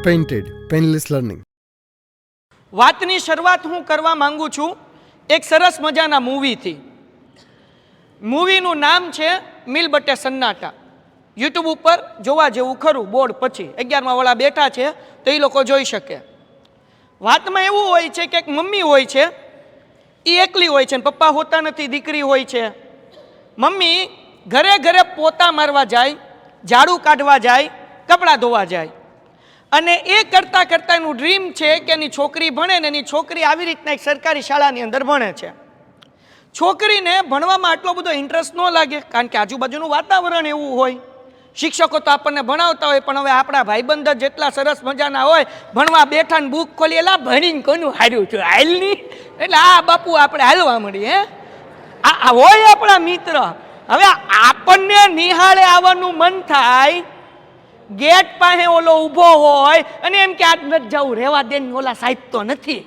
Painted painless learning. વાતની શરૂઆત હું કરવા માંગુ છું એક સરસ મજાના મૂવીથી. મૂવીનું નામ છે મિલ બટે સન્નાટા. યુટ્યુબ ઉપર જોવા જેવું ખરું, બોર્ડ પછી 11મા વાળા બેઠા છે તો એ લોકો જોઈ શકે. વાતમાં એવું હોય છે કે એક મમ્મી હોય છે, એ એકલી હોય છે, પપ્પા હોતા નથી, દીકરી હોય છે. મમ્મી ઘરે ઘરે પોતા મારવા જાય, ઝાડુ કાઢવા જાય, કપડાં ધોવા જાય, અને એ કરતાં કરતાં એનું ડ્રીમ છે કે એની છોકરી ભણે ને એની છોકરી આવી રીતના એક સરકારી શાળાની અંદર ભણે છે. છોકરીને ભણવામાં આટલો બધો ઇન્ટરેસ્ટ ન લાગે કારણ કે આજુબાજુનું વાતાવરણ એવું હોય. શિક્ષકો તો આપણને ભણાવતા હોય, પણ હવે આપણા ભાઈબંધ જેટલા સરસ મજાના હોય, ભણવા બેઠા ને બુક ખોલી એલા ભણીને કોનું હાર્યું છે હાલની, એટલે આ બાપુ આપણે હાલવા મળીએ. આ હોય આપણા મિત્ર. હવે આપણને નિહાળે આવવાનું મન થાય, ગેટ પાસે ઓલો ઊભો હોય અને એમ કે આજ નથી જવું, રહેવા દે, ઓલા સાહેબ તો નથી,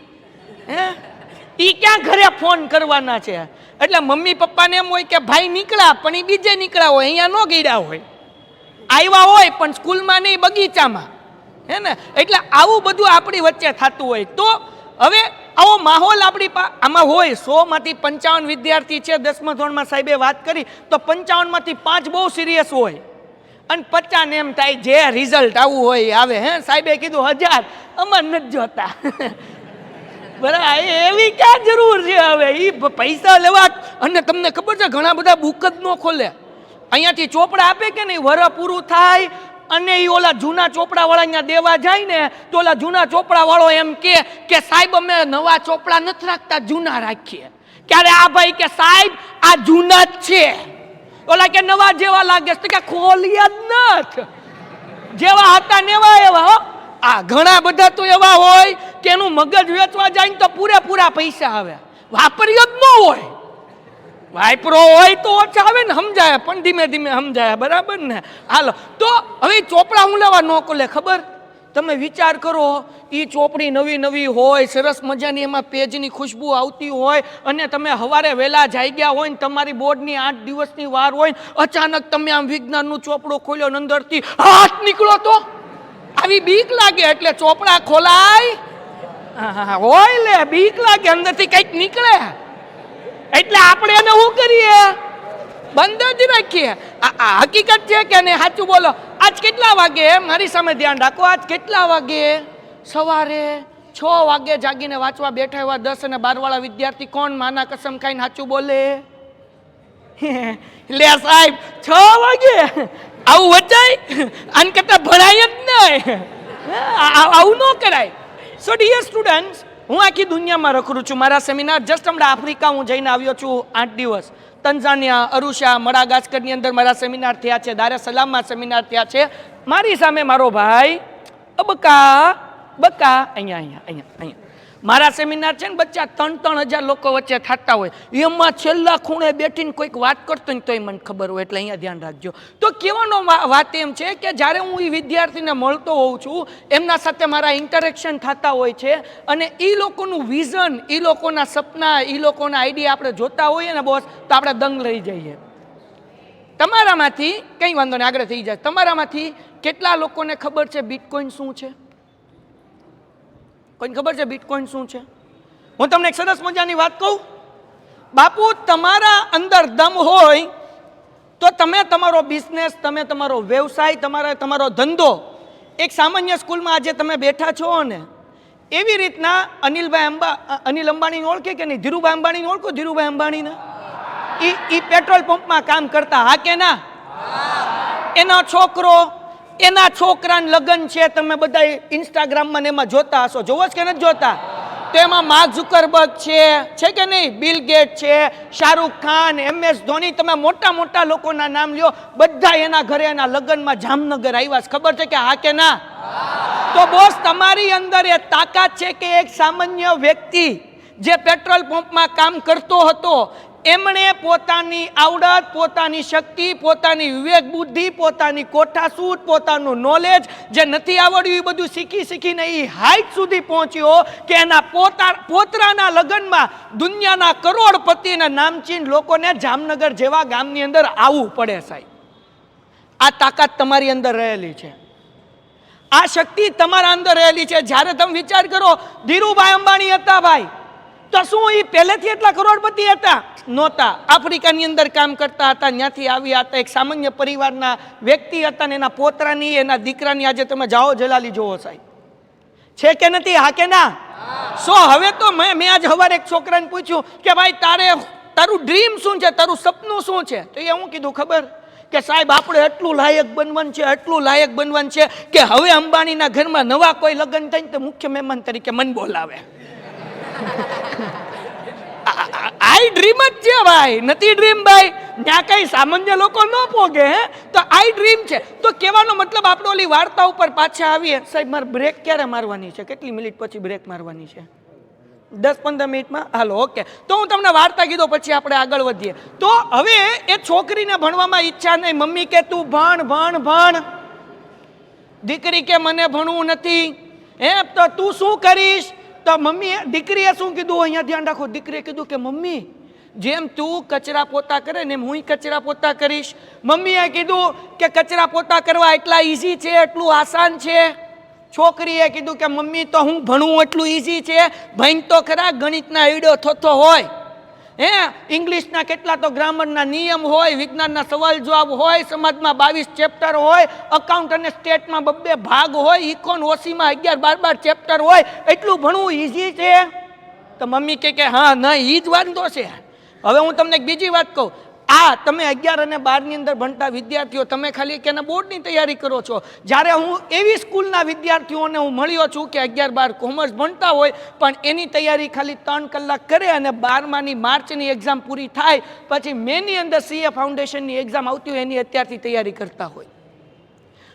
એ ક્યાં ઘરે ફોન કરવાના છે. એટલે મમ્મી પપ્પાને એમ હોય કે ભાઈ નીકળ્યા પણ એ બીજે નીકળ્યા હોય, અહીંયા ન ગયેલા હોય, આવ્યા હોય પણ સ્કૂલમાં નહીં, બગીચામાં, હે ને. એટલે આવું બધું આપણી વચ્ચે થતું હોય. તો હવે આવો માહોલ આપણી આમાં હોય. 100માંથી 55 વિદ્યાર્થી છે 10મા ધોરણમાં, સાહેબે વાત કરી તો 55માંથી 5 બહુ સિરિયસ હોય અને 50 ને એમ થાય જે રિઝલ્ટ આવું હોય આવે. હે, સાહેબે કીધું 1000 અમાર નથી જોતા. બરાબર, એવી ક્યાં જરૂર છે હવે એ પૈસા લેવા. અને તમને ખબર છે ઘણા બધા બુક જ ન ખોલે, અહીંયાથી ચોપડા આપે કે નહીં, વર પૂરું થાય અને એ ઓલા જૂના ચોપડા વાળા અહીંયા દેવા જાય ને તો ઓલા જૂના ચોપડા વાળો એમ કે સાહેબ અમે નવા ચોપડા નથી રાખતા, જૂના રાખીએ. ક્યારે આ ભાઈ કે સાહેબ આ જૂના જ છે. ઓલા કે નવા જેવા લાગે છે, કે ખોલ્યા જ નથી, જેવા હતા નેવા એવા. આ ઘણા બધા તો એવા હોય કે એનું મગજ વેચવા જાય ને તો પૂરેપૂરા પૈસા આવે, વાપર્યો જ ન હોય. વાપરો હોય તો ઓછા આવે ને, સમજાય પણ ધીમે ધીમે સમજાય, બરાબર ને. હાલો, તો હવે ચોપડા હું લેવા ન ખોલે ખબર? તમે વિચાર કરો, એ ચોપડી નવી નવી હોય, સરસ મજાની, એમાં પેજની ખુશ્બુ આવતી હોય, અને તમે સવારે વહેલા જાગ્યા હોય ને તમારી બોર્ડની 8 દિવસની વાર હોય, અચાનક તમે આમ વિજ્ઞાનનું ચોપડો ખોલ્યો ને અંદરથી હાથ નીકળો તો આવી બીક લાગે. એટલે ચોપડા ખોલાય હોય લે બીક લાગે, અંદરથી કંઈક નીકળે એટલે આપણે એને શું કરીએ, બંધ જ રાખીએ. આ હકીકત છે કે નહીં? સાચું બોલો. આજ કેટલા વાગે, મારી સામે ધ્યાન રાખો, આજ કેટલા વાગે? સવારે 6 વાગે જાગીને વાંચવા બેઠા એવા 10 અને 12 વાળા વિદ્યાર્થી કોણ માના કસમ ખાઈને સાચું બોલે? લે સાહેબ 6 વાગે આવું વચાય? આન કરતા ભણાય જ નહીં, આવું ન કરાય. સો ડિયર સ્ટુડન્ટ્સ, હું આખી દુનિયામાં રખડું છું. મારા સેમિનાર જસ્ટ હમણાં આફ્રિકા હું જઈને આવ્યો છું 8 દિવસ. તંઝાનિયા, અરુષા, મડાગાસ્કરની અંદર મારા સેમિનાર થયા છે, દાર es salaam સેમિનાર થયા છે. મારી સામે મારો ભાઈ બકા અહીંયા મારા સેમિનાર છે ને બચ્ચા 3,000 લોકો વચ્ચે થતા હોય, એમાં છેલ્લા ખૂણે બેઠીને કોઈક વાત કરતો ને તોય મને ખબર હોય, એટલે અહીંયા ધ્યાન રાખજો. તો કહેવાનો વાત એમ છે કે જ્યારે હું એ વિદ્યાર્થીને મળતો હોઉં છું, એમના સાથે મારા ઇન્ટરેક્શન થતા હોય છે, અને એ લોકોનું વિઝન, એ લોકોના સપના, એ લોકોના આઈડિયા આપણે જોતા હોઈએ ને બોસ, તો આપણે દંગ રહી જઈએ. તમારામાંથી કંઈ વાંધો નહીં, આગળ થઈ જાય. તમારામાંથી કેટલા લોકોને ખબર છે બિટકોઇન શું છે? કોઈને ખબર છે બિટકોઇન શું છે? હું તમને એક સરસ મજાની વાત કહું. બાપુ, તમારા અંદર દમ હોય તો તમે તમારો બિઝનેસ, તમે તમારો વ્યવસાય, તમારો ધંધો એક સામાન્ય સ્કૂલમાં આજે તમે બેઠા છો ને, એવી રીતના અનિલ અંબાણીને ઓળખે કે નહીં? ધીરુભાઈ અંબાણીને ઓળખો? ધીરુભાઈ અંબાણીને એ પેટ્રોલ પંપમાં કામ કરતા, હા કે ના? એનો છોકરો, એના છોકરાને લગ્ન છે, તમે બધા ઇન્સ્ટાગ્રામમાં ને એમાં જોતા હશો, જોવો જ કે નથી જોતા? તો એમાં માર્ક ઝુકરબર્ગ છે કે નહીં? બિલ ગેટ છે, શાહરૂખ ખાન, MS ધોની, તમે મોટા મોટા લોકોના નામ લ્યો, બધા એના ઘરે એના લગ્નમાં જામનગર આવ્યા છે. ખબર છે કે હા કે ના? તો બોસ, તમારી અંદર એ તાકાત છે કે એક સામાન્ય વ્યક્તિ જે પેટ્રોલ પંપમાં કામ કરતો હતો, એમણે પોતાની આવડત, પોતાની શક્તિ, પોતાની વિવેક બુદ્ધિ, પોતાની કોઠાસૂટ, પોતાનું નોલેજ જે નથી આવડ્યું એ બધું શીખીને એ હાઈટ સુધી પહોંચ્યો કે એના પોતરાના લગ્નમાં દુનિયાના કરોડપતિના નામચીન લોકોને જામનગર જેવા ગામની અંદર આવવું પડે. સાહેબ, આ તાકાત તમારી અંદર રહેલી છે. આ શક્તિ તમારા અંદર રહેલી છે. જ્યારે તમે વિચાર કરો, ધીરુભાઈ અંબાણી હતા ભાઈ, તો શું એ પહેલેથી એટલા કરોડપતિ હતા? નહોતા. આફ્રિકાની અંદર કામ કરતા હતા, ત્યાંથી આવ્યા હતા, એક સામાન્ય પરિવારના વ્યક્તિ હતા, ને એના પોતરાની, એના દીકરાની આજે તમે જાઓ જલાલી જોવો સાહેબ, છે કે નથી? હા કે ના? હવે તો મેં આજ સવારે એક છોકરાને પૂછ્યું કે ભાઈ તારું ડ્રીમ શું છે, તારું સપનું શું છે? તો એ હું કીધું ખબર કે સાહેબ આપણે એટલું લાયક બનવાનું છે, એટલું લાયક બનવાનું છે કે હવે અંબાણીના ઘરમાં નવા કોઈ લગ્ન થાય તો મુખ્ય મહેમાન તરીકે મન બોલાવે. આઈ ડ્રીમ જ છે ભાઈ, નથી ડ્રીમ ભાઈ? ત્યાં કઈ સામાન્ય લોકો ન પોગે. હે તો આઈ ડ્રીમ છે. તો કહેવાનો મતલબ આપણે ઓલી વાર્તા ઉપર પાછા આવીએ. સાહેબ મારે બ્રેક ક્યારે મારવાની છે? કેટલી મિનિટ પછી બ્રેક મારવાની છે? 10-15 મિનિટમાં? હાલો, ઓકે. તો હું તમને વાર્તા કીધો પછી આપણે આગળ વધીએ. તો હવે એ છોકરીને ભણવામાં ઈચ્છા નહીં. મમ્મી કે તું ભણ ભણ ભણ. દીકરી કે મને ભણવું નથી. તો તું શું કરીશ? તો મમ્મી, દીકરીએ શું કીધું? અહીંયા ધ્યાન રાખો. દીકરીએ કીધું કે મમ્મી, જેમ તું કચરા પોતા કરે ને એમ હું કચરા પોતા કરીશ. મમ્મીએ કીધું કે કચરા પોતા કરવા એટલા ઈઝી છે, એટલું આસાન છે? છોકરીએ કીધું કે મમ્મી તો હું ભણવું એટલું ઈઝી છે? ભણ તો ખરા, ગણિતના આઈડો થોતો હોય, ઇંગ્લિશના કેટલા તો ગ્રામરના નિયમ હોય, વિજ્ઞાનના સવાલ જવાબ હોય, સમાજમાં 22 ચેપ્ટર હોય, અકાઉન્ટ અને સ્ટેટમાં 2 ભાગ હોય, ઇકોન ઓસીમાં 11-12 ચેપ્ટર હોય, એટલું ભણવું ઈઝી છે? તો મમ્મી કે હા ના, ઈ જ વાંધો છે. હવે હું તમને એક બીજી વાત કહું. તમે 11 અને 12 ની અંદર ભણતા વિદ્યાર્થીઓ, તમે ખાલી કે બોર્ડની તૈયારી કરો છો. જ્યારે હું એવી સ્કૂલના વિદ્યાર્થીઓને હું મળ્યો છું કે 11-12 કોમર્સ ભણતા હોય, પણ એની તૈયારી ખાલી 3 કલાક કરે અને 12માની માર્ચની એક્ઝામ પૂરી થાય પછી મેની અંદર CA ફાઉન્ડેશનની એક્ઝામ આવતી હોય એની અત્યારથી તૈયારી કરતા હોય.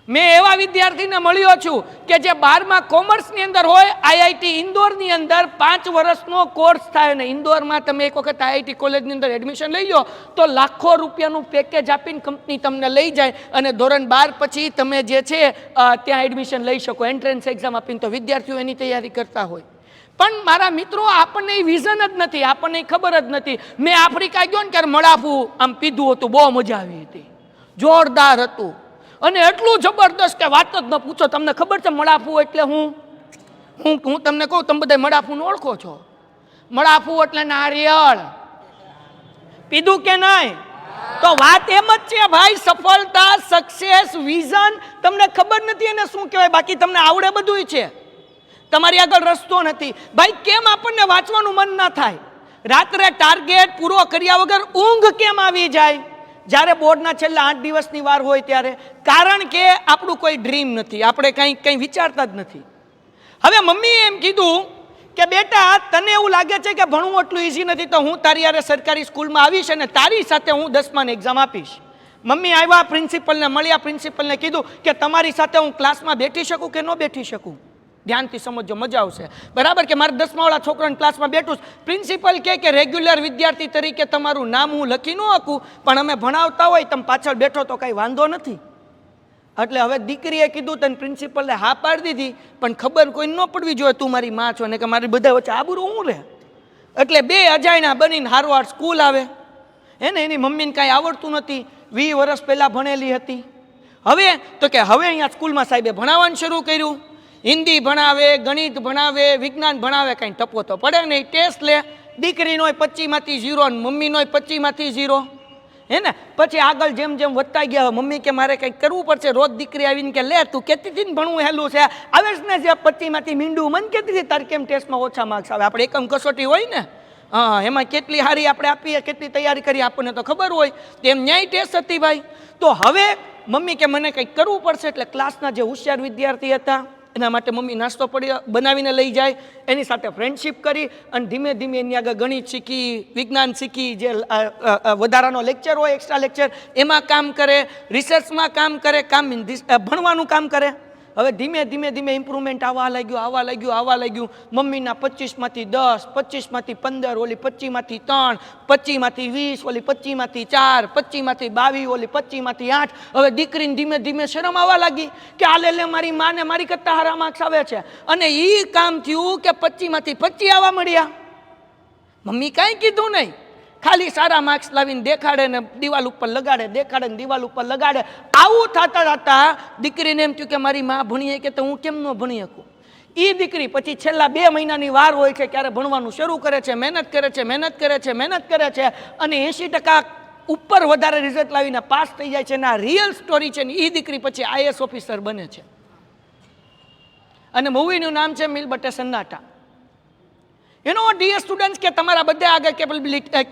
મેં એવા વિદ્યાર્થીને મળ્યો છું કે જે 12મા કોમર્સની અંદર હોય, IIT ઇન્દોરની અંદર 5 વર્ષનો કોર્સ થાય, અને ઇન્દોરમાં તમે એક વખત IIT કોલેજની અંદર એડમિશન લઈ લો તો લાખો રૂપિયાનું પેકેજ આપીને કંપની તમને લઈ જાય અને ધોરણ 12 પછી તમે જે છે ત્યાં એડમિશન લઈ શકો, એન્ટ્રન્સ એક્ઝામ આપીને. તો વિદ્યાર્થીઓ એની તૈયારી કરતા હોય. પણ મારા મિત્રો, આપણને એ વિઝન જ નથી, આપણને ખબર જ નથી. મેં આફ્રિકા ગયો ને ત્યારે મળાફું આમ પીધું હતું, બહુ મજા આવી હતી, જોરદાર હતું, અને એટલું જબરદસ્ત કે વાત જ ન પૂછો. તમને ખબર છે મળાફું એટલે હું તમને કહું, તમે બધા મળાફું ઓળખો છો? મળાફું એટલે નારિયેળ. પીધું કે નહીં? તો વાત એમ જ છે ભાઈ, સફળતા, સક્સેસ, વિઝન તમને ખબર નથી એને શું કહેવાય. બાકી તમને આવડે બધું છે, તમારી આગળ રસ્તો નથી. ભાઈ કેમ આપણને વાંચવાનું મન ના થાય? રાત્રે ટાર્ગેટ પૂરો કર્યા વગર ઊંઘ કેમ આવી જાય જ્યારે બોર્ડના છેલ્લા 8 દિવસની વાર હોય ત્યારે? કારણ કે આપણું કોઈ ડ્રીમ નથી, આપણે કંઈ વિચારતા જ નથી. હવે મમ્મીએ એમ કીધું કે બેટા, તને એવું લાગે છે કે ભણવું એટલું ઈઝી નથી, તો હું તારી યારે સરકારી સ્કૂલમાં આવીશ અને તારી સાથે હું 10માની એક્ઝામ આપીશ. મમ્મી આવ્યા, પ્રિન્સિપલને મળ્યા, પ્રિન્સિપલને કીધું કે તમારી સાથે હું ક્લાસમાં બેઠી શકું કે ન બેઠી શકું? ધ્યાનથી સમજો, મજા આવશે. બરાબર કે મારા 10માવાળા છોકરાને ક્લાસમાં બેઠું. પ્રિન્સિપલ કે રેગ્યુલર વિદ્યાર્થી તરીકે તમારું નામ હું લખી ન શકું, પણ અમે ભણાવતા હોય, તમે પાછળ બેઠો તો કાંઈ વાંધો નથી. એટલે હવે દીકરીએ કીધું, તને પ્રિન્સિપલે હા પાડી દીધી, પણ ખબર કોઈ ન પડવી જોઈએ તું મારી માં છો, ને કે મારી બધા વચ્ચે આબરૂ હું રહે. એટલે 2 અજાણ્યા બનીને હારવાર સ્કૂલ આવે. એની મમ્મીને કાંઈ આવડતું નથી, 20 વર્ષ પહેલાં ભણેલી હતી. હવે તો કે હવે અહીંયા સ્કૂલમાં સાહેબે ભણાવવાનું શરૂ કર્યું. હિન્દી ભણાવે, ગણિત ભણાવે, વિજ્ઞાન ભણાવે, કાંઈ ટપો તો પડે નહીં. ટેસ્ટ લે, દીકરીનોય 25માંથી 0 અને મમ્મીનોય 25માંથી 0. ને પછી આગળ જેમ જેમ વધતા ગયા, મમ્મી કે મારે કંઈક કરવું પડશે. રોજ દીકરી આવીને કે લે તું કહેતી હતી ને ભણવું હેલું છે, આવે છે ને જે 25માંથી મીંડું, મને કહેતી હતી તારે કેમ ટેસ્ટમાં ઓછા માર્ક્સ આવે? આપણે એકમ કસોટી હોય ને, એમાં કેટલી સારી આપણે આપીએ, કેટલી તૈયારી કરીએ આપણને તો ખબર હોય. તેમ ન્યાય ટેસ્ટ હતી ભાઈ. તો હવે મમ્મી કે મને કંઈક કરવું પડશે. એટલે ક્લાસના જે હોશિયાર વિદ્યાર્થી હતા એના માટે મમ્મી નાસ્તો બનાવીને લઈ જાય, એની સાથે ફ્રેન્ડશિપ કરી અને ધીમે ધીમે એની આગળ ગણિત શીખી, વિજ્ઞાન શીખી, જે વધારાનો લેક્ચર હોય, એક્સ્ટ્રા લેક્ચર, એમાં કામ કરે, રિસર્ચમાં કામ કરે, ભણવાનું કામ કરે. હવે ધીમે ધીમે ધીમે ઇમ્પ્રુવમેન્ટ આવવા લાગ્યું. મમ્મીના 25માંથી 10, 25માંથી 15, ઓલી 25માંથી 3, 25માંથી 20, ઓલી 25માંથી 4, 25માંથી 22, ઓલી 25માંથી 8. હવે દીકરીને ધીમે ધીમે શરમ આવવા લાગી કે આ લે મારી માને મારી કરતા સારા માર્ક્સ આવે છે. અને એ કામ થયું કે 25માંથી 25 આવવા મળ્યા. મમ્મી કાંઈ કીધું નહીં, ખાલી સારા માર્ક્સ લાવીને દેખાડે ને દિવાલ ઉપર લગાડે, દેખાડે ને દિવાલ ઉપર લગાડે. આવું થતા થતા દીકરીને એમ થયું કે મારી માં ભણીએ કે તો હું કેમ ન ભણી શકું. એ દીકરી પછી છેલ્લા 2 મહિનાની વાર હોય છે ક્યારે ભણવાનું શરૂ કરે છે, મહેનત કરે છે, મહેનત કરે છે, મહેનત કરે છે અને 80% ઉપર વધારે રિઝલ્ટ લાવીને પાસ થઈ જાય છે. અને આ રિયલ સ્ટોરી છે ને એ દીકરી પછી IAS ઓફિસર બને છે. અને મૂવીનું નામ છે મિલ બટે સન્નાટા. ડિયર સ્ટુડન્ટ્સ કે તમારા બધા આગળ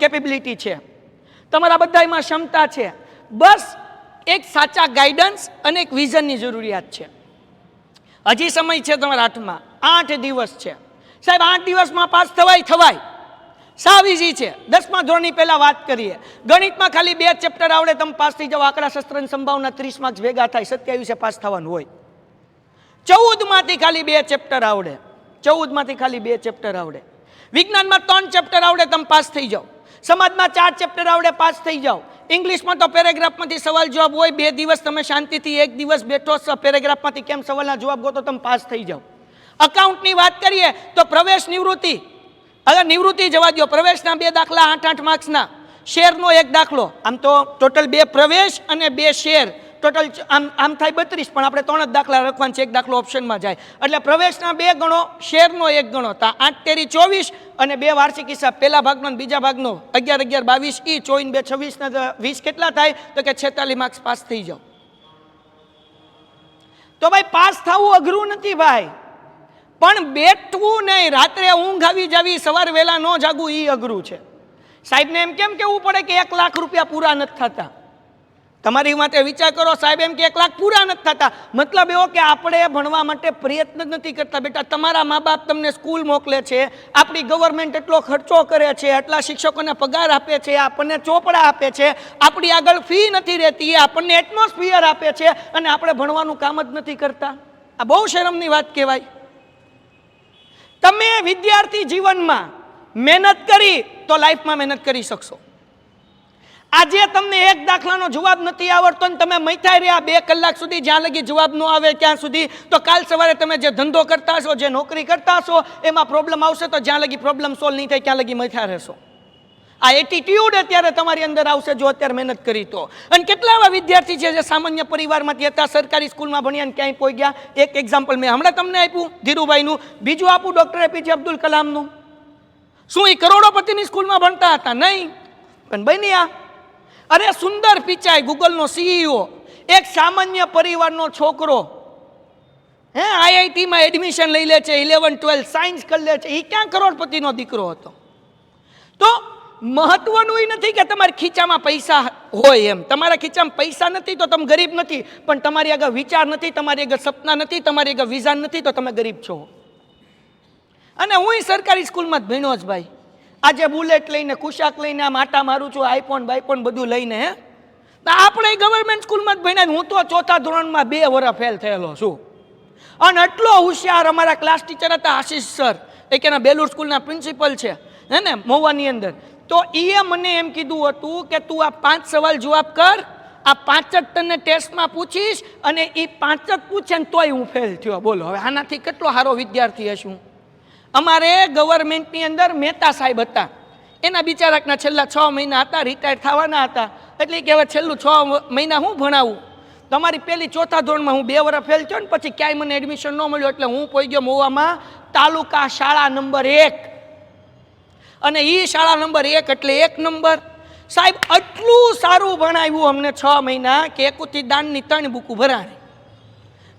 કેપેબિલિટી છે, તમારા બધામાં ક્ષમતા છે, બસ એક સાચા ગાઈડન્સ અને એક વિઝનની જરૂરિયાત છે. હજી સમય છે તમારા હાથમાં, 8 દિવસ છે સાહેબ. 8 દિવસમાં પાસ થવાય. સાવ ઈઝી છે. 10મા ધોરણની પહેલા વાત કરીએ. ગણિતમાં ખાલી 2 ચેપ્ટર આવડે તમે પાસ થઈ જાઓ. આંકડા શાસ્ત્રની સંભાવના 30 માર્ક્સ ભેગા થાય, 27 પાસ થવાનું હોય. 14માંથી ખાલી 2 ચેપ્ટર આવડે. 14માંથી ખાલી 2 ચેપ્ટર આવડે. વિજ્ઞાનમાં 3 ચેપ્ટર આવડે તમે પાસ થઈ જાઓ. સમાજમાં 4 ચેપ્ટર આવડે પાસ થઈ જાઓ. ઇંગ્લિશમાં તો પેરેગ્રાફમાંથી સવાલ જવાબ હોય. 2 દિવસ તમે શાંતિથી 1 દિવસ બેઠો પેરેગ્રાફમાંથી કેમ સવાલના જવાબ ગોતો તમે પાસ થઈ જાઓ. અકાઉન્ટની વાત કરીએ તો પ્રવેશ નિવૃત્તિ, હવે નિવૃત્તિ જવા દો, પ્રવેશના 2 દાખલા 8 માર્ક્સના, શેરનો 1 દાખલો. આમ તો ટોટલ 2 પ્રવેશ અને 2 શેર, ટોટલ આમ થાય 32, પણ આપણે 3 જ દાખલા લખવાના છે, 1 દાખલો ઓપ્શનમાં જાય. એટલે પ્રવેશના 2 ગણો, શેરનો 1 ગણો, તા 8 તેરી 24 અને 2 વાર્ષિક હિસાબ, પહેલા ભાગનો અને બીજા ભાગનો 11 11 22 ઈ 24 2 26 ને 20 કેટલા થાય તો કે 46 માર્ક્સ પાસ થઈ જાઓ. તો ભાઈ પાસ થવું અઘરું નથી ભાઈ, પણ બેઠવું નહીં, રાત્રે ઊંઘ આવી જાવી, સવારે વહેલા ન જાગવું એ અઘરું છે. સાહેબને એમ કેમ કહેવું પડે કે 1 લાખ રૂપિયા પૂરા નથી થતા? તમારી માટે વિચાર કરો. સાહેબ એમ કે 1 લાખ પૂરા નથી થતા, મતલબ એવો કે આપણે ભણવા માટે પ્રયત્ન નથી કરતા. બેટા તમારા મા બાપ તમને સ્કૂલ મોકલે છે, આપણી ગવર્મેન્ટ એટલો ખર્ચો કરે છે, એટલા શિક્ષકોને પગાર આપે છે, આપણને ચોપડા આપે છે, આપણી આગળ ફી નથી રહેતી, આપણને એટમોસ્ફિયર આપે છે અને આપણે ભણવાનું કામ જ નથી કરતા. આ બહુ શરમની વાત કહેવાય. તમે વિદ્યાર્થી જીવનમાં મહેનત કરી તો લાઈફમાં મહેનત કરી શકશો. આજે તમને 1 દાખલાનો જવાબ નથી આવડતો ને તમે મૈથાઈ રહ્યા 2 કલાક સુધી, જ્યાં લગી જવાબ ન આવે ત્યાં સુધી, તો કાલ સવારે તમે જે ધંધો કરતા હશો, જે નોકરી કરતા હશો, એમાં પ્રોબ્લેમ આવશે તો જ્યાં લગી પ્રોબ્લેમ સોલ્વ નહીં થાય ત્યાં લગી મૈથા રહેશો. આ એટીટ્યુડ અત્યારે તમારી અંદર આવશે જો અત્યારે મહેનત કરી તો. અને કેટલા એવા વિદ્યાર્થી છે જે સામાન્ય પરિવારમાંથી હતા, સરકારી સ્કૂલમાં ભણ્યા ને ક્યાંય પહોંચી ગયા. એક એક્ઝામ્પલ મેં હમણાં તમને આપ્યું ધીરુભાઈનું, બીજું આપું ડૉક્ટર APJ અબ્દુલ કલામનું. શું એ કરોડોપતિની સ્કૂલમાં ભણતા હતા? નહીં, પણ બન્યા. અરે સુંદર પિચાઈ, ગૂગલનો CEO, એક સામાન્ય પરિવારનો છોકરો, IITમાં એડમિશન લઈ લે છે, 11 12 સાયન્સ કરી લે છે. એ ક્યાં કરોડપતિનો દીકરો હતો? તો મહત્વનું એ નથી કે તમારા ખીચામાં પૈસા હોય એમ. તમારા ખીચામાં પૈસા નથી તો તમે ગરીબ નથી, પણ તમારી આગળ વિચાર નથી, તમારી આગળ સપના નથી, તમારી આગળ વિઝન નથી તો તમે ગરીબ છો. અને હું સરકારી સ્કૂલમાં જ ભણ્યો જ ભાઈ. આજે બુલેટ લઈને, કુશાક લઈને આમ આટા મારું છું, આઈફોન બાઈફોન બધું લઈને. આપણે ગવર્મેન્ટ સ્કૂલમાં જ ભણ્યા. હું તો 4થા ધોરણમાં 2 વર્ષ ફેલ થયેલો છું. અને એટલો હોશિયાર અમારા ક્લાસ ટીચર હતા આશીષ સર, એક એના બેલુર સ્કૂલના પ્રિન્સિપલ છે ને મહુવાની અંદર. તો એ મને એમ કીધું હતું કે તું આ 5 સવાલ જવાબ કર, આ 5 જ તને ટેસ્ટમાં પૂછીશ અને એ 5 જ પૂછે ને તોય હું ફેલ થયો. બોલો હવે આનાથી કેટલો સારો વિદ્યાર્થી હશું. અમારે ગવર્મેન્ટની અંદર મહેતા સાહેબ હતા, એના બિચારાકના છેલ્લા 6 મહિના હતા, રિટાયર થવાના હતા. એટલે કે હવે છેલ્લું 6 મહિના હું ભણાવું. તમારી પહેલી 4થા ધોરણમાં હું 2 વર્ષ ફેલ થયો ને પછી ક્યાંય મને એડમિશન ન મળ્યું, એટલે હું પહોંચી ગયો મહુવામાં તાલુકા શાળા નંબર 1. અને એ શાળા નંબર 1 એટલે 1 નંબર. સાહેબ આટલું સારું ભણાવ્યું અમને 6 મહિના કે એકોથી દાનની 3 બુકો ભરાણી.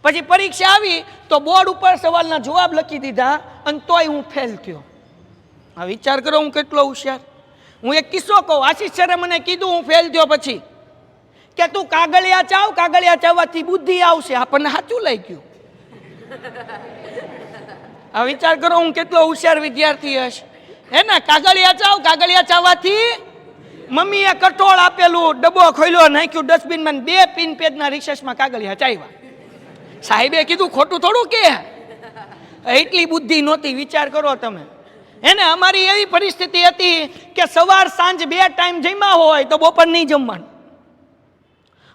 પછી પરીક્ષા આવી તો બોર્ડ ઉપર સવાલના જવાબ લખી દીધા અને તોય હું ફેલ થયો. આ વિચાર કરો હું કેટલો હોશિયાર. હું એક કિસ્સો કહું. આશીષ સરે મને કીધું હું ફેલ થયો પછી કે તું કાગળિયા ચાવ, કાગળિયા ચાવવાથી બુદ્ધિ આવશે. આપણને સાચું લઈ ગયું. આ વિચાર કરો હું કેટલો હોશિયાર વિદ્યાર્થી હશે. હે ને, કાગળિયા ચાવ, કાગળિયા ચાવવાથી. મમ્મીએ કઠોળ આપેલું, ડબ્બો ખોલ્યો, નાખ્યું ડસ્ટબિનમાં, 2 પિન પેજના રિસેસમાં કાગળિયા ચાવ્યા. સાહેબે કીધું ખોટું થોડું કે, એટલી બુદ્ધિ નહોતી. વિચાર કરો તમે. એને અમારી એવી પરિસ્થિતિ હતી કે સવાર સાંજ 2 ટાઈમ જમ્યા હોય તો બપોર નહીં જમવાનું.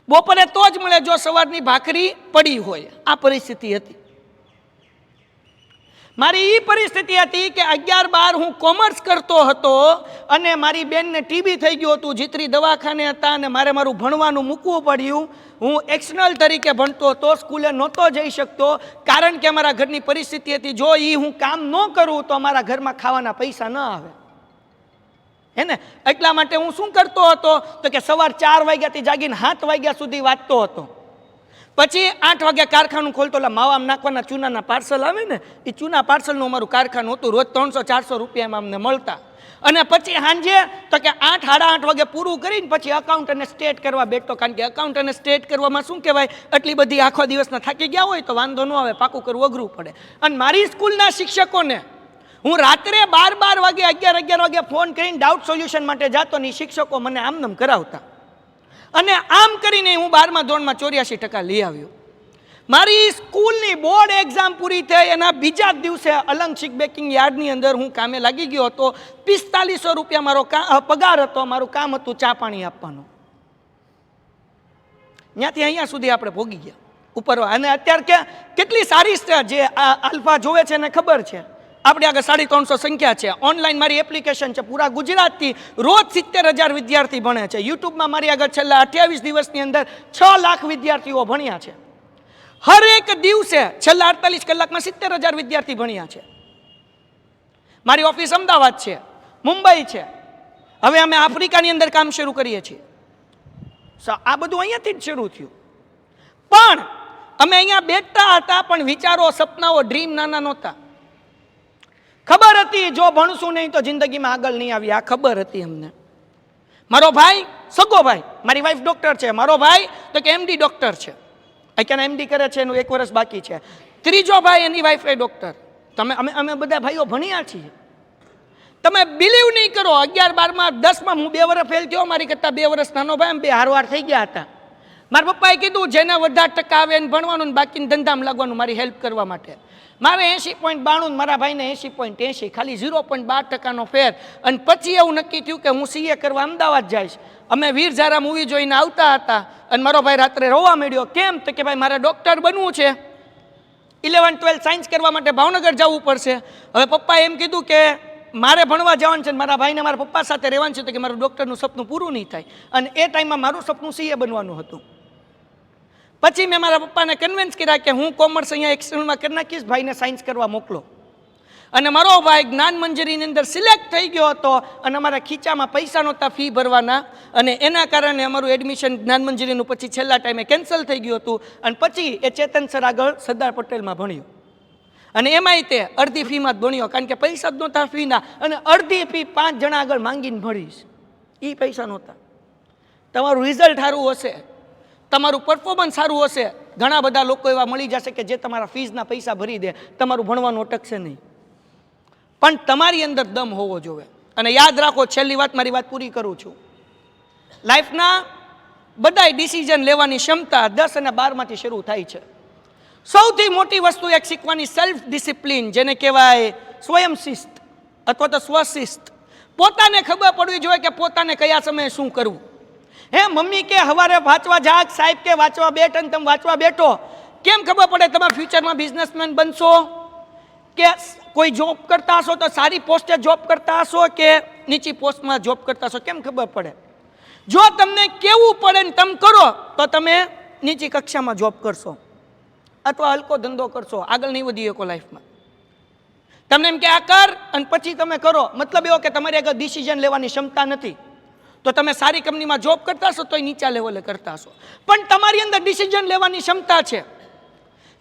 બપોરે તો જ મળે જો સવારની ભાખરી પડી હોય. આ પરિસ્થિતિ હતી. મારી એ પરિસ્થિતિ હતી કે 11-12 હું કોમર્સ કરતો હતો અને મારી બેનને ટીબી થઈ ગયું હતું, જીતરી દવાખાને હતા અને મારે મારું ભણવાનું મૂકવું પડ્યું. હું એક્સટર્નલ તરીકે ભણતો હતો, સ્કૂલે નહોતો જઈ શકતો કારણ કે અમારા ઘરની પરિસ્થિતિ હતી જો એ હું કામ ન કરું તો અમારા ઘરમાં ખાવાના પૈસા ન આવે હે ને. એટલા માટે હું શું કરતો હતો તો કે સવાર 4 વાગ્યાથી જાગીને 7 વાગ્યા સુધી વાંચતો હતો. પછી 8 વાગ્યા કારખાનું ખોલતો. માવામાં નાખવાના ચૂનાના પાર્સલ આવે ને, એ ચૂના પાર્સલનું અમારું કારખાનું હતું. રોજ 300-400 રૂપિયામાં અમને મળતા. અને પછી સાંજે તો કે 8-8:30 વાગે પૂરું કરીને પછી અકાઉન્ટ અને સ્ટેટ કરવા બેઠતો. કારણ કે અકાઉન્ટ અને સ્ટેટ કરવામાં શું કહેવાય, એટલી બધી આખો દિવસના થાકી ગયા હોય તો વાંધો ન આવે, પાકું કરવું અઘરું પડે. અને મારી સ્કૂલના શિક્ષકોને હું રાત્રે 12 વાગે 11 વાગે ફોન કરીને ડાઉટ સોલ્યુશન માટે જતો ને શિક્ષકો મને આમનામ કરાવતા. અને આમ કરીને હું 12મા ધોરણમાં 84% લઈ આવ્યો. મારી સ્કૂલની બોર્ડ એક્ઝામ પૂરી થઈ એના બીજા જ દિવસે અલંગ શીક બેકિંગ યાર્ડની અંદર હું કામે લાગી ગયો હતો. 4500 રૂપિયા મારો પગાર હતો. મારું કામ હતું ચા પાણી આપવાનું. ત્યાંથી અહીંયા સુધી આપણે ભોગી ગયા ઉપર. અને અત્યારે કેટલી સારી જે આલ્ફા જોવે છે એને ખબર છે, આપણે આગળ 350 સંખ્યા છે. ઓનલાઈન મારી એપ્લિકેશન છે. પૂરા ગુજરાતથી રોજ 70,000 વિદ્યાર્થી ભણે છે. યુટ્યુબમાં મારી આગળ છેલ્લા 28 દિવસની અંદર 6 લાખ વિદ્યાર્થીઓ ભણ્યા છે. હરેક દિવસે છેલ્લા 48 કલાકમાં 70,000 વિદ્યાર્થી ભણ્યા છે. મારી ઓફિસ અમદાવાદ છે, મુંબઈ છે. હવે અમે આફ્રિકાની અંદર કામ શરૂ કરીએ છીએ. આ બધું અહીંયાથી જ શરૂ થયું. પણ અમે અહીંયા બેઠતા હતા પણ વિચારો, સપનાઓ, ડ્રીમ નાના નહોતા. ખબર હતી જો ભણશું નહીં તો જિંદગીમાં આગળ નહીં આવી. આ ખબર હતી અમને. મારો ભાઈ, સગો ભાઈ, મારી વાઈફ ડોક્ટર છે. મારો ભાઈ તો કે એમડી ડોક્ટર છે, અત્યારે એમડી કરે છે, એનું 1 વર્ષ બાકી છે. ત્રીજો ભાઈ એની વાઈફ એ ડોક્ટર. અમે બધા ભાઈઓ ભણ્યા છીએ. તમે બિલીવ નહીં કરો, 11-12માં 10માં હું 2 વર્ષ ફેલ થયો. મારી કરતાં 2 વર્ષ નાનો ભાઈ, 2 હારવાર થઈ ગયા હતા. મારા પપ્પાએ કીધું જેને વધારે ટકા આવે એને ભણવાનું, બાકીને ધંધામાં લાગવાનું મારી હેલ્પ કરવા માટે. મારે 80.92, મારા ભાઈને 80.80, ખાલી 0.12% ફેર. અને પછી એવું નક્કી થયું કે હું સીએ કરવા અમદાવાદ જઈશ. અમે વીર ઝારા મૂવી જોઈને આવતા હતા અને મારો ભાઈ રાત્રે રોવા માંડ્યો. કેમ તો કે ભાઈ મારે ડૉક્ટર બનવું છે, 11-12 સાયન્સ કરવા માટે ભાવનગર જવું પડશે. હવે પપ્પાએ એમ કીધું કે મારે ભણવા જવાનું છે, મારા ભાઈને મારા પપ્પા સાથે રહેવાનું છે, તો કે મારું ડૉક્ટરનું સપનું પૂરું નહીં થાય. અને એ ટાઈમમાં મારું સપનું સીએ બનવાનું હતું. પછી મેં મારા પપ્પાને કન્વિન્સ કર્યા કે હું કોમર્સ અહીંયા એક્સટર્નલમાં કરી નાખીશ, ભાઈને સાયન્સ કરવા મોકલો. અને મારો ભાઈ જ્ઞાન મંજરીની અંદર સિલેક્ટ થઈ ગયો હતો અને અમારા ખીચામાં પૈસા નહોતા ફી ભરવાના. અને એના કારણે અમારું એડમિશન જ્ઞાન મંજરીનું પછી છેલ્લા ટાઈમે કેન્સલ થઈ ગયું હતું. અને પછી એ ચેતન સર આગળ સરદાર પટેલમાં ભણ્યો. અને એમાંય તે અડધી ફીમાં જ ભણ્યો, કારણ કે પૈસા જ નહોતા ફીના. અને અડધી ફી 5 જણા આગળ માંગીને ભણીશ, એ પૈસા નહોતા. તમારું રિઝલ્ટ સારું હશે, તમારું પરફોર્મન્સ સારું હશે, ઘણા બધા લોકો એવા મળી જશે કે જે તમારા ફીઝના પૈસા ભરી દે, તમારું ભણવાનું અટકશે નહીં. પણ તમારી અંદર દમ હોવો જોઈએ. અને યાદ રાખો, છેલ્લી વાત, મારી વાત પૂરી કરું છું, લાઈફના બધાય ડિસિઝન લેવાની ક્ષમતા 10 અને 12માંથી શરૂ થાય છે. સૌથી મોટી વસ્તુ એક શીખવાની સેલ્ફ ડિસિપ્લિન, જેને કહેવાય સ્વયં શિસ્ત અથવા તો સ્વશિસ્ત. પોતાને ખબર પડવી જોઈએ કે પોતાને કયા સમયે શું કરવું. હે મમ્મી કે હવારે વાંચવા જાગ, સાહેબ કે વાંચવા બેઠ, અને તમે વાંચવા બેઠો, કેમ ખબર પડે તમે ફ્યુચરમાં બિઝનેસમેન બનશો કે કોઈ જોબ કરતા હશો તો સારી પોસ્ટે જોબ કરતા હશો કે નીચી પોસ્ટમાં જોબ કરતા હશો, કેમ ખબર પડે? જો તમને કેવું પડે ને તમે કરો તો તમે નીચી કક્ષામાં જોબ કરશો અથવા હલકો ધંધો કરશો, આગળ નહીં વધી શકો લાઈફમાં. તમને એમ કે આ કર અને પછી તમે કરો, મતલબ એવો કે તમારી આગળ ડિસિઝન લેવાની ક્ષમતા નથી. તો તમે સારી કંપનીમાં જોબ કરતા હશો તો નીચા લેવલે કરતા હશો. પણ તમારી અંદર ડિસિઝન લેવાની ક્ષમતા છે,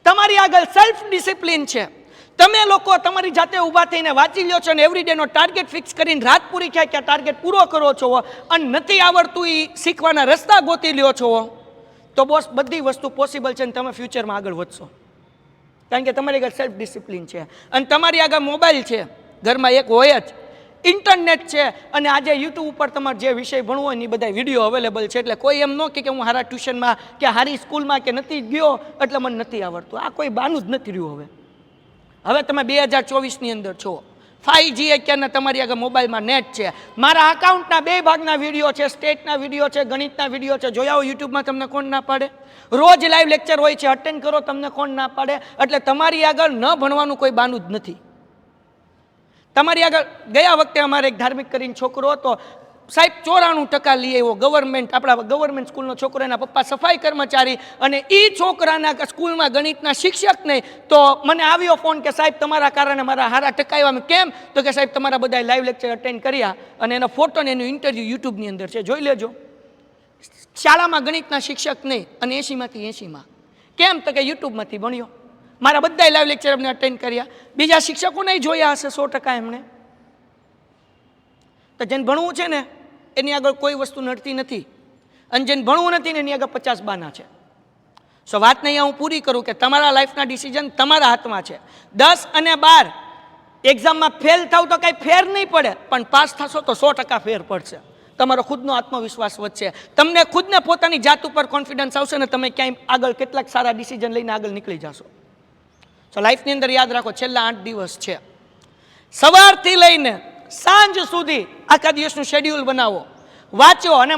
તમારી આગળ સેલ્ફ ડિસિપ્લિન છે. તમે લોકો તમારી જાતે ઊભા થઈને વાંચી લો છો અને એવરીડેનો ટાર્ગેટ ફિક્સ કરીને રાત પૂરી થાય કે આ ટાર્ગેટ પૂરો કરો છો અને નથી આવડતું એ શીખવાના રસ્તા ગોતી લ્યો છો, તો બોસ બધી વસ્તુ પોસિબલ છે અને તમે ફ્યુચરમાં આગળ વધશો. કારણ કે તમારી આગળ સેલ્ફ ડિસિપ્લિન છે. અને તમારી આગળ મોબાઈલ છે, ઘરમાં એક હોય જ, ઇન્ટરનેટ છે, અને આજે યુટ્યુબ ઉપર તમારે જે વિષય ભણવો હોય ને એ બધા વિડીયો અવેલેબલ છે. એટલે કોઈ એમ ન કે હું સારા ટ્યુશનમાં કે સારી સ્કૂલમાં કે નથી ગયો એટલે મને નથી આવડતું, આ કોઈ બાનું જ નથી રહ્યું. હવે તમે 2024ની અંદર છો, 5G અત્યારના તમારી આગળ મોબાઈલમાં નેટ છે. મારા અકાઉન્ટના 2 ભાગના વિડીયો છે, સ્ટેટના વિડીયો છે, ગણિતના વિડીયો છે, જોયા હોય યુટ્યુબમાં, તમને કોણ ના પાડે? રોજ લાઈવ લેક્ચર હોય છે, અટેન્ડ કરો, તમને કોણ ના પાડે? એટલે તમારી આગળ ન ભણવાનું કોઈ બાનું જ નથી. તમારી આગળ ગયા વખતે અમારે એક ધાર્મિક કરીને છોકરો હતો, સાહેબ 94% લઈ આવ્યો, ગવર્મેન્ટ, આપણા ગવર્મેન્ટ સ્કૂલનો છોકરો, એના પપ્પા સફાઈ કર્મચારી, અને એ છોકરાના સ્કૂલમાં ગણિતના શિક્ષક નહીં. તો મને આવ્યો ફોન કે સાહેબ તમારા કારણે મારા હારા ટકા આવ્યા. કેમ? તો કે સાહેબ તમારા બધા લાઈવ લેક્ચર અટેન્ડ કર્યા અને એનો ફોટો ને એનું ઇન્ટરવ્યૂ યુટ્યુબની અંદર છે, જોઈ લેજો. શાળામાં ગણિતના શિક્ષક નહીં અને 80માંથી 80માં. કેમ? તો કે યુટ્યુબમાંથી ભણ્યો. મારા બધા લાઈવ લેક્ચર અમને અટેન્ડ કર્યા. બીજા શિક્ષકોને જોયા હશે 100% એમણે. તો જેને ભણવું છે ને એની આગળ કોઈ વસ્તુ નડતી નથી, અને જેને ભણવું નથી ને એની આગળ 50 બાના છે. સો વાતને અહીંયા હું પૂરી કરું કે તમારા લાઈફના ડિસિઝન તમારા હાથમાં છે. 10 અને 12 એક્ઝામમાં ફેલ થાવ તો કાંઈ ફેર નહીં પડે, પણ પાસ થશો તો 100% ફેર પડશે. તમારો ખુદનો આત્મવિશ્વાસ વધશે, તમને ખુદને પોતાની જાત ઉપર કોન્ફિડન્સ આવશે ને તમે ક્યાંય આગળ કેટલાક સારા ડિસિઝન લઈને આગળ નીકળી જશો. સો લાઈફની અંદર યાદ રાખો, છેલ્લા 8 દિવસ છે. સવારથી લઈને સાંજ સુધી આખા દિવસનું શેડ્યુલ બનાવો, વાંચો, અને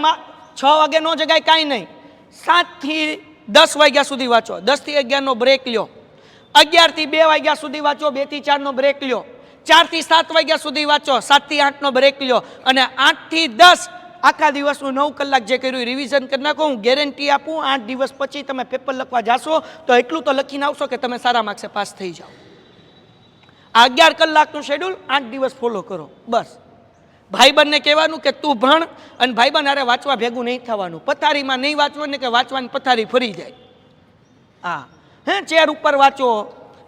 6 વાગે ન જગાય કાંઈ નહીં, 7 થી 10 વાગ્યા સુધી વાંચો, 10 થી 11નો બ્રેક લ્યો, 11 થી 2 વાગ્યા સુધી વાંચો, 2 થી 4નો બ્રેક લ્યો, 4 થી 7 વાગ્યા સુધી વાંચો, 7 થી 8નો બ્રેક લ્યો, અને 8 થી 10 આખા દિવસનું 9 કલાક જે કર્યું રિવિઝન કરી નાખો. હું ગેરંટી આપું 8 દિવસ પછી તમે પેપર લખવા જાશો તો એટલું તો લખીને આવશો કે તમે સારા માર્ક્સે પાસ થઈ જાઓ. 11 કલાકનું શેડ્યુલ 8 દિવસ ફોલો કરો બસ. ભાઈબંધને કહેવાનું કે તું ભણ, અને ભાઈબંધ હારે વાંચવા ભેગું નહીં થવાનું. પથારીમાં નહીં વાંચવાનું ને કે વાંચવાની પથારી ફરી જાય. હા, ચેર ઉપર વાંચો,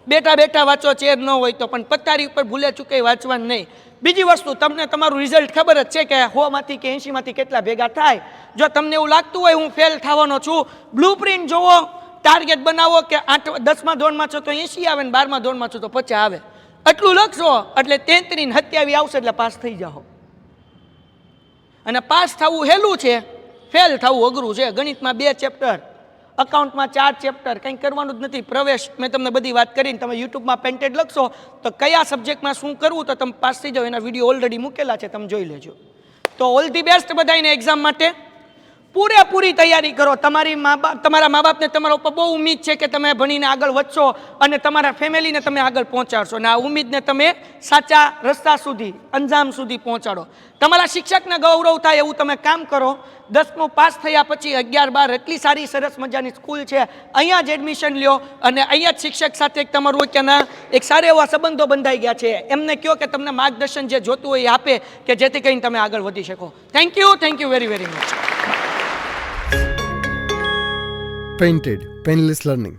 બેઠા બેઠા વાંચો, ચેર ન હોય તો, પણ પથારી ઉપર ભૂલે ચૂકે વાંચવાનું નહીં. બીજી વસ્તુ, તમને તમારું રિઝલ્ટ ખબર જ છે કે 100માંથી કે 80માંથી કેટલા ભેગા થાય. જો તમને એવું લાગતું હોય હું ફેલ થવાનો છું, બ્લુપ્રિન્ટ જોવો, ટાર્ગેટ બનાવો કે 10મા ધોરણમાં છો તો 80 આવે ને 12મા ધોરણમાં છો તો 50 આવે. એટલું લખશો એટલે 33 ને 27 આવશે એટલે પાસ થઈ જાઓ. અને પાસ થવું હેલું છે, ફેલ થવું અઘરું છે. ગણિતમાં 2 ચેપ્ટર, અકાઉન્ટમાં 4 ચેપ્ટર, કંઈ કરવાનું જ નથી. પ્રવેશ મેં તમને બધી વાત કરીને, તમે યુટ્યુબમાં પેન્ટેડ લખશો તો કયા સબ્જેક્ટમાં શું કરવું તો તમે પાસ થઈ જાઓ. એના વિડીયો ઓલરેડી મૂકેલા છે, તમે જોઈ લેજો. તો ઓલ ધી બેસ્ટ બધાને એક્ઝામ માટે. પૂરેપૂરી તૈયારી કરો. તમારા મા બાપને તમારા ઉપર બહુ ઉમ્મીદ છે કે તમે ભણીને આગળ વધશો અને તમારા ફેમિલીને તમે આગળ પહોંચાડશો, અને આ ઉમ્મીદને તમે સાચા રસ્તા સુધી, અંજામ સુધી પહોંચાડો. તમારા શિક્ષકને ગૌરવ થાય એવું તમે કામ કરો. 10મું પાસ થયા પછી 11-12 એટલી સારી સરસ મજાની સ્કૂલ છે, અહીંયા જ એડમિશન લ્યો, અને અહીંયા જ શિક્ષક સાથે તમારું ક્યાંના એક સારા એવા સંબંધો બંધાઈ ગયા છે. એમને કહો કે તમને માર્ગદર્શન જે જોતું હોય એ આપે, કે જેથી કરીને તમે આગળ વધી શકો. Thank you very very much. Painted, Painless Learning.